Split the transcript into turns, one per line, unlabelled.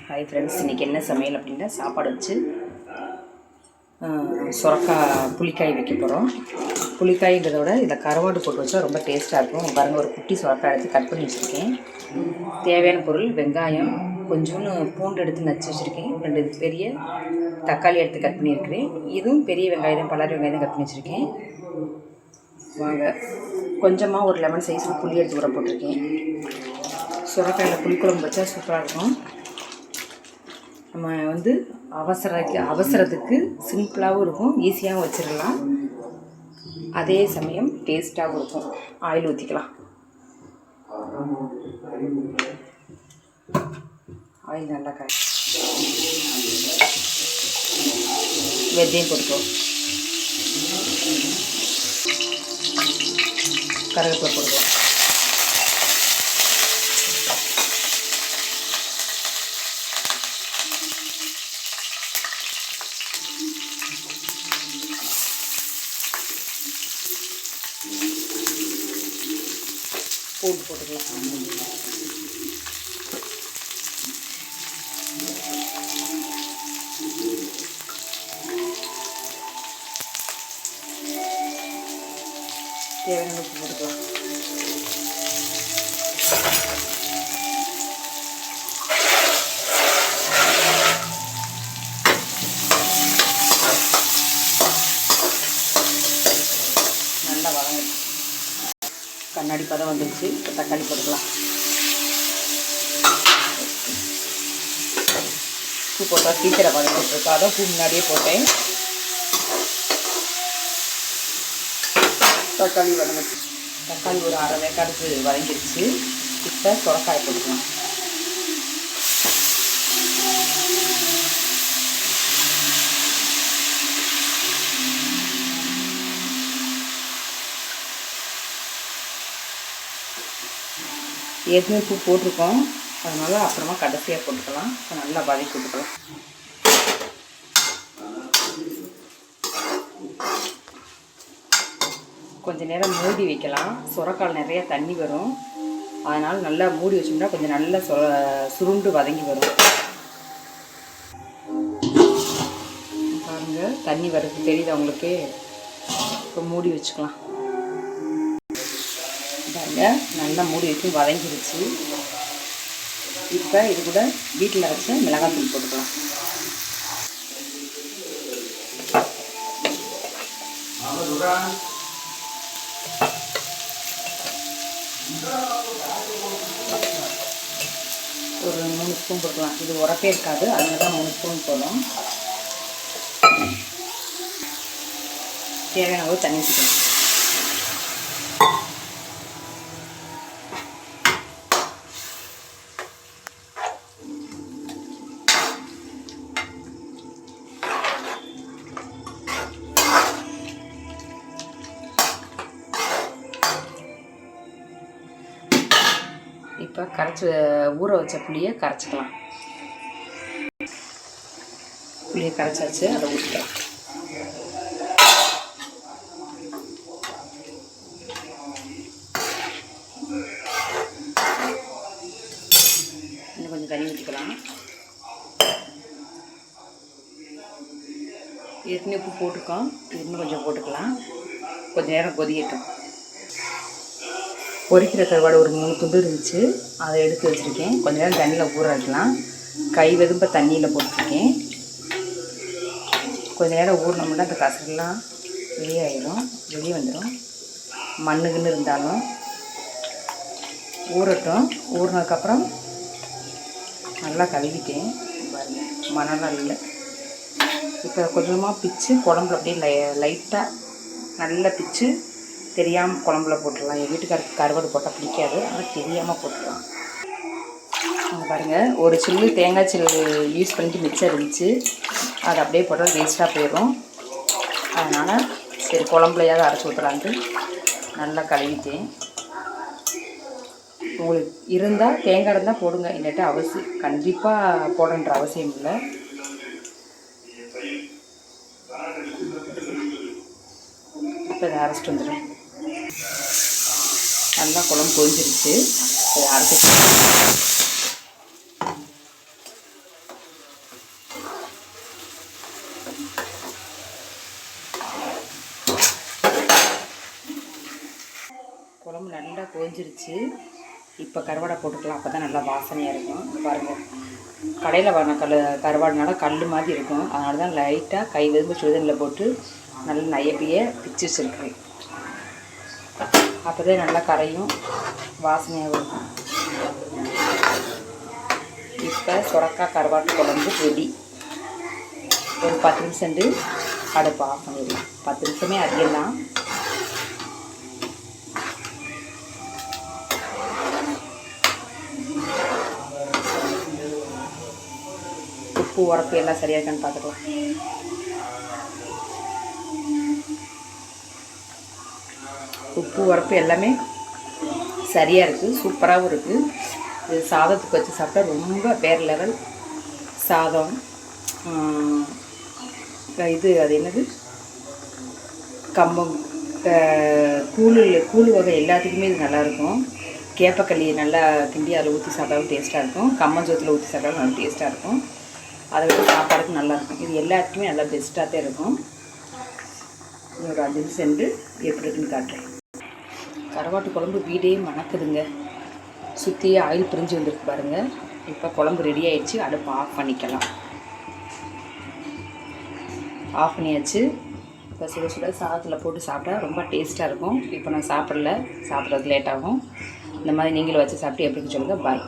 Hi friends, இன்றைக்கி என்ன சமையல் அப்படின்னா சாப்பாடு வச்சு சுரக்காய் புளிக்காய் வைக்க போகிறோம். புளிக்காய்ன்றதோட இதில் கருவாடு போட்டு வச்சா ரொம்ப டேஸ்ட்டாக இருக்கும். பாருங்கள், ஒரு குட்டி சுரக்காய் எடுத்து கட் பண்ணி வச்சுருக்கேன். தேவையான பொருள் வெங்காயம், கொஞ்சோன்னு பூண்டு எடுத்து நச்சு வச்சுருக்கேன். 2 பெரிய தக்காளி எடுத்து கட் பண்ணியிருக்கிறேன். இதுவும் பெரிய வெங்காயம், பல்லாரி வெங்காயம் கட் பண்ணி வச்சுருக்கேன். வாங்க, கொஞ்சமாக ஒரு லெமன் சைஸில் புளி எடுத்து கூட போட்டிருக்கேன். சுரக்காயில் புளிக்குழம்பு வச்சா சூப்பராக இருக்கும். நம்ம அவசரத்துக்கு சிம்பிளாகவும் இருக்கும், ஈஸியாகவும் வச்சிடலாம். அதே சமயம் டேஸ்ட்டாகவும் இருக்கும். ஆயில் ஊற்றிக்கலாம். ஆயில் நல்லா வெந்தயம் போட்டுக்குவோம், கருவேப்பிலை போட்டுக்கலாம். பூண்டு போட்டுக்கலாம். தேவையான உப்பு போட்டுக்கலாம். நல்லா வதங்கட்டும். கண்ணாடி பதம் வந்துடுச்சு. இப்போ தக்காளி போட்டுக்கலாம். பூ போட்டால் சீக்கிரம் வதங்கிட்டுருக்கு, அதான் பூ முன்னாடியே போட்டேன். தக்காளி வதங்கிடுச்சு. தக்காளி ஒரு அரை வேக்காடுக்கு வதங்கிடுச்சு. இப்போ சுரக்காய் போட்டுக்கலாம். ஏற்கனவே பூ போட்டிருக்கோம், அதனால் அப்புறமா கடைசியாக போட்டுக்கலாம். இப்போ நல்லா வதக்கி விட்டுக்கலாம். கொஞ்சம் நேரம் மூடி வைக்கலாம். சுரக்கால் நிறைய தண்ணி வரும், அதனால் நல்லா மூடி வச்சோம்னா கொஞ்சம் நல்லா சுருண்டு வதங்கி வரும். பாருங்கள், தண்ணி வர்றது தெரியுது அவங்களுக்கு. இப்போ மூடி வச்சுக்கலாம். நல்லா மூடி வச்சு வதங்கிடுச்சு. இப்போ இது கூட வீட்டில் வச்ச மிளகாத்தூள் போட்டுக்கலாம். ஒரு 3 ஸ்பூன் போட்டுக்கலாம். இது உரப்பே இருக்காது, அதனால தான் 3 ஸ்பூன் போதும். தேவையான அளவு தண்ணி ஊற்றிக்கலாம். இப்போ ஊற வச்ச புளியை கரைச்சிக்கலாம். புளியை கரைச்சாச்சு, அதை ஊற்றிக்கலாம். இன்னும் கொஞ்சம் தண்ணி ஊற்றிக்கலாம். ஏற்கனவே உப்பு போட்டுக்கோம், இன்னும் கொஞ்சம் போட்டுக்கலாம். கொஞ்சம் நேரம் கொதிக்கட்டும். பொரிக்கிற கருவாடு ஒரு 3 துண்டு இருந்துச்சு, அதை எடுத்து வச்சுருக்கேன். கொஞ்சம் நேரம் தண்ணியில் ஊற வைக்கலாம். கை வெதும்ப தண்ணியில் போட்டிருக்கேன். கொஞ்சம் நேரம் ஊறினோம்னா அந்த கசரெல்லாம் வெளியே வந்துடும். மண்ணுக்குன்னு இருந்தாலும் ஊறட்டும். ஊறினதுக்கப்புறம் நல்லா கழுவிட்டேன். பாருங்கள், மணலாம் இல்லை. இப்போ கொஞ்சமாக பிச்சு குழம்புல அப்படியே லைட்டாக நல்லா பிச்சு தெரியாமல் குழம்புல போட்டுடலாம். எங்கள் வீட்டுக்காருக்கு கருவாடு போட்டால் பிடிக்காது, ஆனால் தெரியாமல் போட்டுடலாம். பாருங்கள், ஒரு சில்லு தேங்காய் சில்லு யூஸ் பண்ணிட்டு மிச்சம் இருந்துச்சு, அது அப்படியே போட்டால் வேஸ்ட்டாக போயிடும். அதனால் சரி குழம்புலையாவது அரைச்சி ஊற்றலான்ட்டு நல்லா கழுவிட்டேன். உங்களுக்கு இருந்தால் தேங்காய் இருந்தால் போடுங்க, இல்லாட்டி கண்டிப்பாக போடன்ற அவசியம் இல்லை. இப்போ இதை அரைச்சிட்டு வந்துடுறேன். நல்லா குழம்பு கொதிச்சிருச்சு. இதை அரைச்சி கொதிச்சிருச்சு. இப்போ கருவாடை போட்டுக்கலாம். அப்போ தான் நல்லா வாசனையாக இருக்கும். பாருங்கள், கடையில் வாங்கின கருவாடுனால கல் மாதிரி இருக்கும். அதனால தான் லைட்டாக கை வெறும் சுடுதண்ணில் போட்டு நல்லா நையப்பிய பிச்சு வச்சுருக்கேன். அப்போ தான் நல்லா கரையும், வாசனையாக இருக்கும். இப்போ சுரக்காய் கருவாட்டு குழம்பு ரெடி. ஒரு 10 நிமிஷம் அடுப்பு ஆஃப் பண்ணிடலாம். 10 நிமிஷமே அதிகம்தான். உப்பு உரப்பு எல்லாம் சரியாக இருக்கான்னு பார்த்துக்கலாம். உப்பு உரப்பு எல்லாமே சரியாக இருக்குது, சூப்பராகவும் இருக்குது. இது சாதத்துக்கு வச்சு சாப்பிட்டா ரொம்ப வேறு லெவல் சாதம். இது அது என்னது, கம்பம், கூழ் வகை எல்லாத்துக்குமே இது நல்லாயிருக்கும். கேப்பக்களி நல்லா கிண்டி அதில் ஊற்றி சாப்பிட்டாலும் டேஸ்ட்டாக இருக்கும். கம்மஞ்சோத்தில் ஊற்றி சாப்பிட்டாலும் நல்லா டேஸ்ட்டாக இருக்கும். அதை விட சாப்பாடுக்கு நல்லாயிருக்கும். இது எல்லாத்துக்குமே நல்லா பெஸ்ட்டாக தான் இருக்கும். ஒரு 5 நிமிஷம் எப்படி இருக்குன்னு காட்டுறேன். கருவாட்டு குழம்பு வீடே மணக்குதுங்க. சுற்றி ஆயில் பிரிஞ்சு வந்துருக்கு பாருங்கள். இப்போ குழம்பு ரெடி ஆகிடுச்சு. அடுப்பு ஆஃப் பண்ணிக்கலாம். ஆஃப் பண்ணியாச்சு. இப்போ சுட சுட சாதத்தில் போட்டு சாப்பிட்டா ரொம்ப டேஸ்ட்டாக இருக்கும். இப்போ நான் சாப்பிட்றதுக்கு லேட் ஆகும். இந்த மாதிரி நீங்களும் வச்சு சாப்பிட்டு எப்படின்னு சொல்லுங்கள். பாய்.